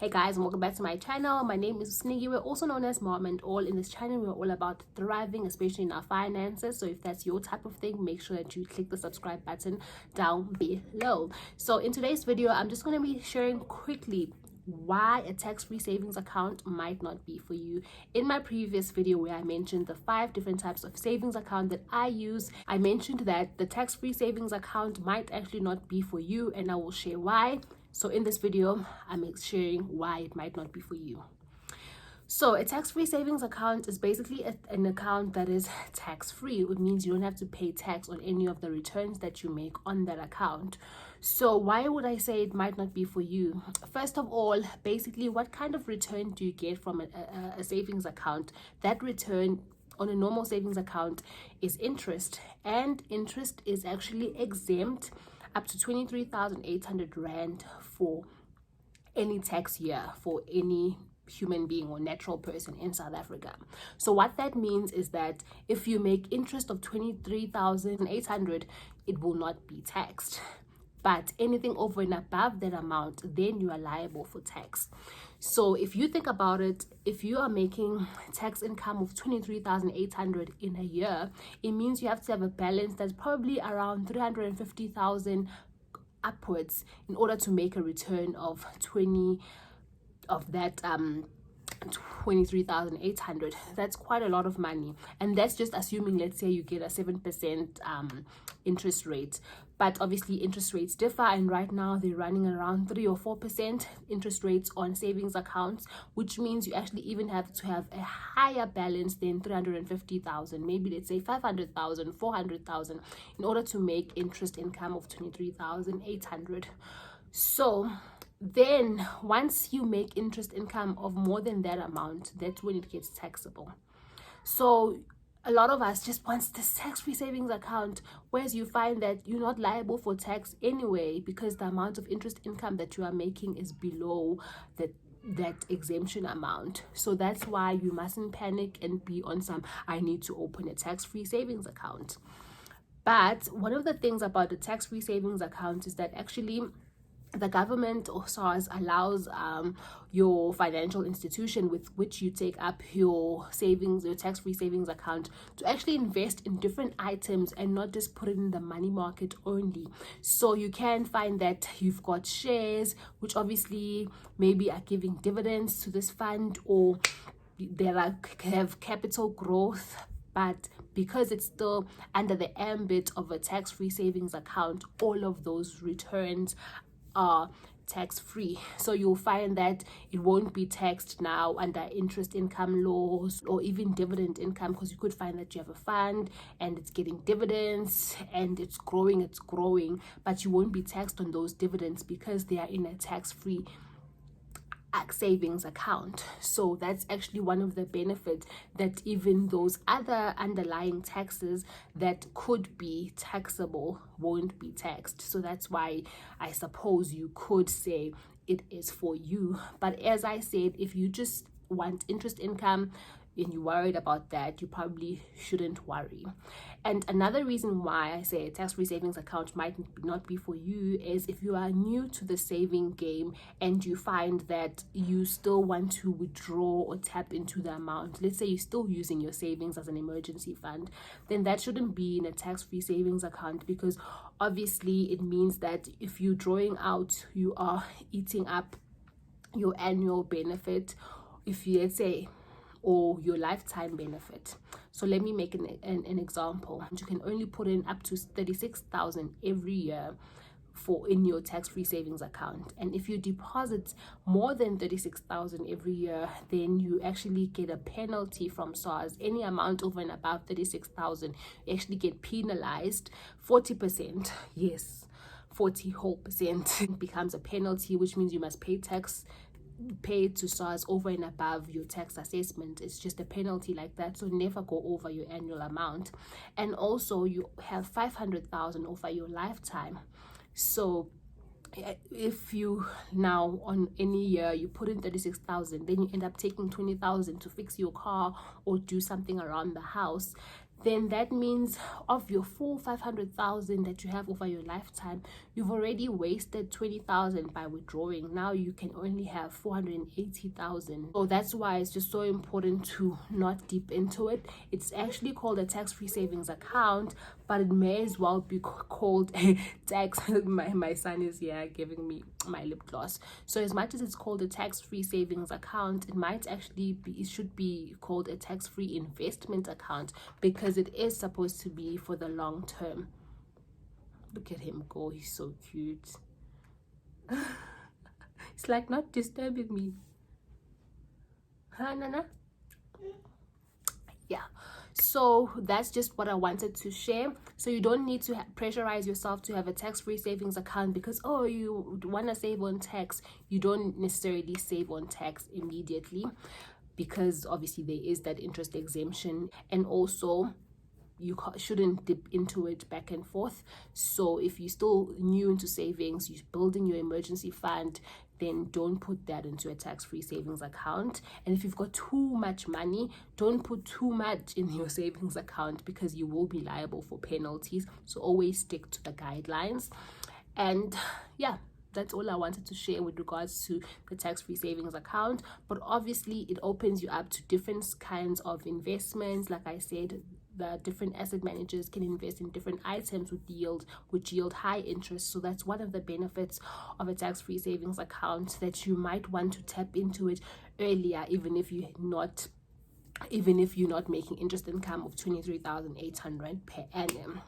Hey guys, and welcome back to my channel. My name is Sniggy. We're also known as Mom and All. In this channel, we're all about thriving, especially in our finances. So if that's your type of thing, make sure that you click the subscribe button down below. So in today's video, I'm just going to be sharing quickly why a tax-free savings account might not be for you. In my previous video where I mentioned the 5 different types of savings account that I use, I mentioned that the tax-free savings account might actually not be for you, and I will share why. So in this video, I'm sharing why it might not be for you. So a tax-free savings account is basically an account that is tax-free. It means you don't have to pay tax on any of the returns that you make on that account. So why would I say it might not be for you? First of all, basically, what kind of return do you get from a savings account? That return on a normal savings account is interest, and interest is actually exempt up to 23,800 Rand for any tax year for any human being or natural person in South Africa. So what that means is that if you make interest of 23,800, it will not be taxed. But anything over and above that amount, then you are liable for tax. So if you think about it, if you are making tax income of 23,800 in a year, it means you have to have a balance that's probably around 350,000 upwards in order to make a return of 23,800. That's quite a lot of money, and that's just assuming, let's say, you get a 7% interest rate. But obviously interest rates differ, and right now they're running around 3 or 4% interest rates on savings accounts, which means you actually even have to have a higher balance than 350,000, maybe let's say 500,000, 400,000, in order to make interest income of 23,800. So then once you make interest income of more than that amount, that's when it gets taxable. So a lot of us just wants this tax-free savings account, whereas you find that you're not liable for tax anyway because the amount of interest income that you are making is below that exemption amount. So that's why you mustn't panic and be on some, I need to open a tax-free savings account. But one of the things about the tax-free savings account is that actually the government or SARS allows your financial institution with which you take up your savings, your tax-free savings account, to actually invest in different items and not just put it in the money market only. So you can find that you've got shares, which obviously maybe are giving dividends to this fund, or have capital growth, but because it's still under the ambit of a tax-free savings account, all of those returns are tax-free. So you'll find that it won't be taxed now under interest income laws or even dividend income, because you could find that you have a fund and it's getting dividends and it's growing, but you won't be taxed on those dividends because they are in a tax-free savings account. So that's actually one of the benefits, that even those other underlying taxes that could be taxable won't be taxed. So that's why I suppose you could say it is for you. But as I said, if you just want interest income and you're worried about that, you probably shouldn't worry. And another reason why I say a tax-free savings account might not be for you is if you are new to the saving game and you find that you still want to withdraw or tap into the amount. Let's say you're still using your savings as an emergency fund, then that shouldn't be in a tax-free savings account, because obviously it means that if you're drawing out, you are eating up your annual benefit, if you, let's say, or your lifetime benefit. So let me make an example. You can only put in up to 36,000 every year in your tax-free savings account, and if you deposit more than 36,000 every year, then you actually get a penalty from SARS. Any amount over and above 36,000, you actually get penalized 40%. Yes, 40% becomes a penalty, which means you must pay tax paid to SARS over and above your tax assessment. It's just a penalty like that, so never go over your annual amount. And also you have 500,000 over your lifetime. So if you now on any year you put in 36,000, then you end up taking 20,000 to fix your car or do something around the house, then that means of your full 500,000 that you have over your lifetime, you've already wasted 20,000 by withdrawing. Now you can only have 480,000. So that's why it's just so important to not dip into it. It's actually called a tax-free savings account, but it may as well be called a tax. My son is here giving me my lip gloss. So as much as it's called a tax-free savings account, it might actually be, it should be called a tax-free investment account, because it is supposed to be for the long term. Look at him go, he's so cute. It's like not disturbing me. Huh, Nana? Yeah, so that's just what I wanted to share. So you don't need to pressurize yourself to have a tax-free savings account because, oh, you want to save on tax. You don't necessarily save on tax immediately, because obviously there is that interest exemption, and also you shouldn't dip into it back and forth. So if you're still new into savings, you're building your emergency fund, then don't put that into a tax-free savings account. And if you've got too much money, don't put too much in your savings account, because you will be liable for penalties. So always stick to the guidelines. And yeah, that's all I wanted to share with regards to the tax-free savings account. But obviously it opens you up to different kinds of investments. Like I said, the different asset managers can invest in different items which yield high interest. So that's one of the benefits of a tax-free savings account, that you might want to tap into it earlier, even if you're not making interest income of 23,800 per annum.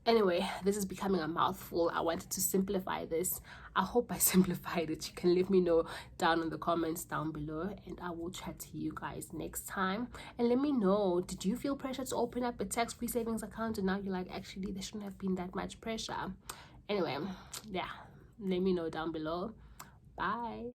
Anyway, this is becoming a mouthful. I wanted to simplify this. I hope I simplified it. You can let me know down in the comments down below, and I will chat to you guys next time. And let me know, did you feel pressure to open up a tax-free savings account, and now you're like, actually there shouldn't have been that much pressure? Anyway, yeah, let me know down below. Bye.